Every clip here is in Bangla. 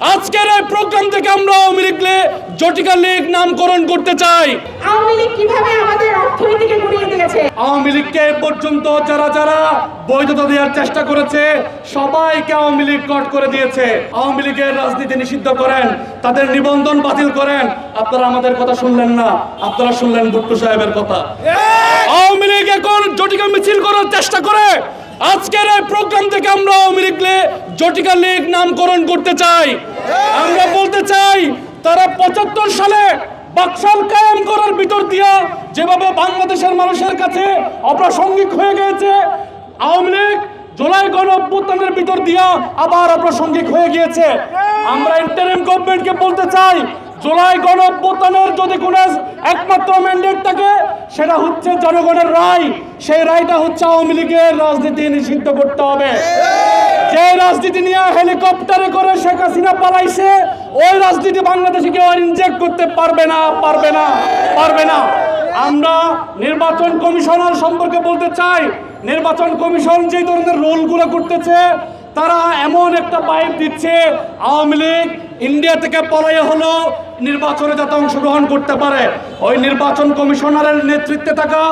আজকের এই প্রোগ্রাম থেকে আমরা আওয়ামী লীগকে জটিকা লীগ নামকরণ করতে চাই। আওয়ামী লীগ কিভাবে আমাদের অর্থনীতিকে গুড়িয়ে দিয়েছে, আওয়ামী লীগকে এ পর্যন্ত যারা বৈধতা দেওয়ার চেষ্টা করেছে সবাইকে আওয়ামী লীগ কট করে দিয়েছে। আওয়ামী লীগের রাজনীতি নিষিদ্ধ করেন, তাদের নিবন্ধন বাতিল করেন। আপনারা আমাদের কথা শুনলেন না, আপনারা শুনলেন ভুট্টো সাহেবের কথা। আওয়ামী লীগ এখন জটিকা মিছিল করার চেষ্টা করে। আজকের এই প্রোগ্রাম থেকে আমরা আওয়ামী লীগকে জটিকা লীগ নামকরণ করতে চাই। আমরা বলতে চাই তারা ৭৫ সালে বাকশাল কায়েম করার ভিতর দিয়া যেভাবে বাংলাদেশের মানুষের কাছে অপ্রাসঙ্গিক হয়ে গিয়েছে, আওয়ামী লীগ জুলাই গণ অভ্যুত্থানের ভিতর দিয়া আবার অপ্রাসঙ্গিক হয়ে গিয়েছে। আমরা ইন্টারিম গভর্নমেন্টকে বলতে চাই, জুলাই গণ অভ্যুত্থানের যদি কোনো একমাত্র ম্যান্ডেট থাকে সেটা হচ্ছে জনগণের রায়। সেই রায়টা হচ্ছে আওয়ামী লীগের রাজনীতি নিষিদ্ধ করতে হবে। যে রাজনীতি নিয়ে হেলিকপ্টারে করে শেখ হাসিনা পালাইছে, ওই রাজনীতি বাংলাদেশে কেউ আর ইনজেক্ট করতে পারবে না। আমরা নির্বাচন কমিশনার সম্পর্কে বলতে চাই, নির্বাচন কমিশন যে ধরনের রোলগুলো করতেছে, তারা এমন একটা পাইপ দিচ্ছে আওয়ামী লীগ ইন্ডিয়া থেকে পলাইয়া হলো নির্বাচনে যাতে অংশগ্রহণ করতে পারে। ওই নির্বাচন কমিশনারের নেতৃত্বে থাকা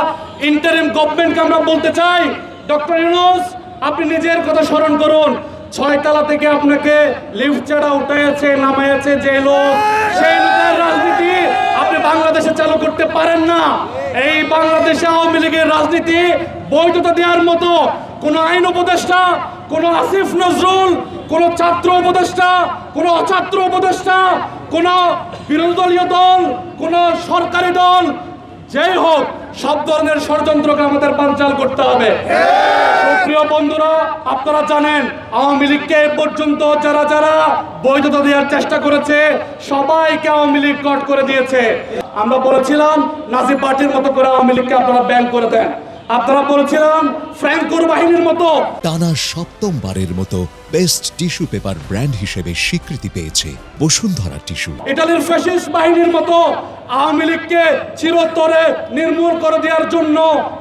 ইন্টারিম গভর্নমেন্টকে আমরা বলতে চাই, ডক্টর ইউনূস আপনি নিজের কথা স্মরণ করুন। ৬ তলা থেকে আপনাকে লিফট ছাড়া উঠাইছে নামাইছে যে লোক, সেই লোকের রাজনীতি আপনি বাংলাদেশে চালু করতে পারেন না। এই বাংলাদেশে আওয়ামী লীগের রাজনীতি বৈধতা দেওয়ার মতো কোন আইন উপদেষ্টা, কোন আসিফ নজরুল, কোন ছাত্র উপদেষ্টা, কোন অছাত্র উপদেষ্টা, কোন বিরোধী দলীয় দল, কোন সরকারি দল, যেই হোক সব ধরনের ষড়যন্ত্রকে আমাদের বানচাল করতে হবে। প্রিয় বন্ধুরা, আপনারা জানেন আওয়ামী লীগকে এ পর্যন্ত যারা বৈধতা দেওয়ার চেষ্টা করেছে সবাইকে আওয়ামী লীগ কট করে দিয়েছে। আমরা বলেছিলাম নাজিব পার্টির মতো করে আওয়ামী লীগকে আপনারা ব্যান করে দেন। আপনারা বলেছিলাম ফ্র্যাঙ্কোর বাহিনীর মতো। টানা ৭ম-বারের মতো বেস্ট টিস্যু পেপার ব্র্যান্ড হিসেবে স্বীকৃতি পেয়েছে বসুন্ধরা টিস্যু। ইটালির ফ্যাসিস্ট বাহিনীর মতো আওয়ামী লীগকে চিরতরে নির্মূল করে দেওয়ার জন্য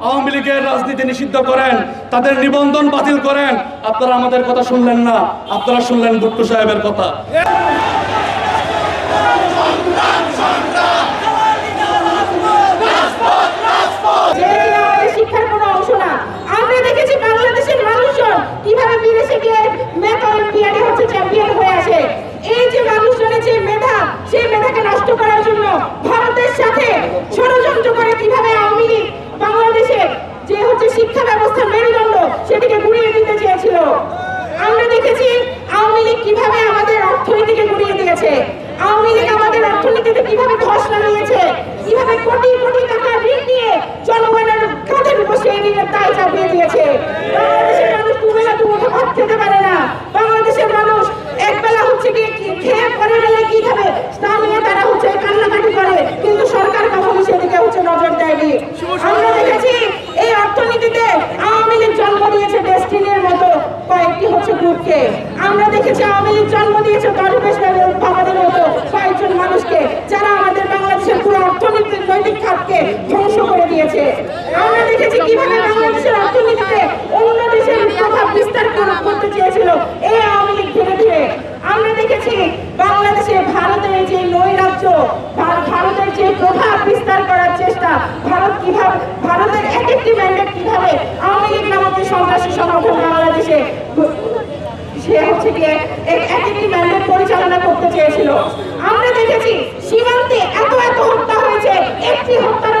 আওয়ামী লীগের রাজনীতি নিষিদ্ধ করেন, তাদের নিবন্ধন বাতিল করেন। আপনারা আমাদের কথা শুনলেন না, আপনারা শুনলেন ভুট্টো সাহেবের কথা। শিক্ষার কোনো অংশ না। আমরা দেখেছি বাংলাদেশের মানুষজন কিভাবে বিদেশে গিয়ে ম্যাথ অলিম্পিয়াডে হচ্ছে চ্যাম্পিয়ন হয়ে আসে। এই যে মানুষজনের যে মেধা, সেই মেধাকে নষ্ট করার জন্য ভারতের সাথে ষড়যন্ত্র করে কিভাবে আওয়ামী লীগ বাংলাদেশে যে হচ্ছে শিক্ষা ব্যবস্থার মেরুদণ্ড সেটিকে গুড়িয়ে দিতে চেয়েছিল। আমরা দেখেছি আওয়ামী লীগ কিভাবে আমাদের অর্থনীতিকে গুড়িয়ে দিয়েছে। আওয়ামী লীগ আমাদের অর্থনীতিতে কিভাবে ধস নামিয়েছে, কিভাবে কোটি কোটি টাকা ঋণ নিয়ে জনগণের কাঁধের উপর সেই ঋণের দায় চাপিয়ে দিয়েছে। বাংলাদেশের মানুষ দুবেলা দুমুঠো ভাত খেতে পারে না। বাংলাদেশের মানুষ একবেলা হচ্ছে কি খেয়ে পরের বেলায় কি খাবে তা নিয়ে তারা হচ্ছে কান্নাকাটি করে, কিন্তু সরকার কখনো সেদিকে হচ্ছে নজর দেয়নি। আমরা দেখেছি এই অর্থনীতিতে আওয়ামী লীগ জন্ম দিয়েছে ডেস্টিনির মতো কয়েকটি হচ্ছে গ্রুপকে। আমরা দেখেছি আওয়ামী লীগ জন্ম দিয়েছে দরবেশ বাবাদের মতো কয়েকজন মানুষকে, যারা আমাদের বাংলাদেশের পুরো অর্থনীতির নৈতিক খাতকে ধ্বংস করে দিয়েছে। আমরা দেখেছি কিভাবে বাংলাদেশের অর্থনীতিতে অন্য দেশের প্রভাব বিস্তার করতে চেয়েছিল এই আওয়ামী লীগ ধীরে ধীরে। আমরা দেখেছি বাংলাদেশে ভারতের যে নৈরাজ্য, ভারতের যে প্রভাব বিস্তার করার চেষ্টা, ভারতের এক একটি ম্যান্ডেট কিভাবে আওয়ামী লীগ নামক সন্ত্রাসী সংগঠন বাংলাদেশে সে হচ্ছে গিয়ে এক একটি ম্যান্ডেট পরিচালনা করতে চেয়েছিল। আমরা দেখেছি সীমান্তে এত হত্যা হয়েছে, একটি হত্যার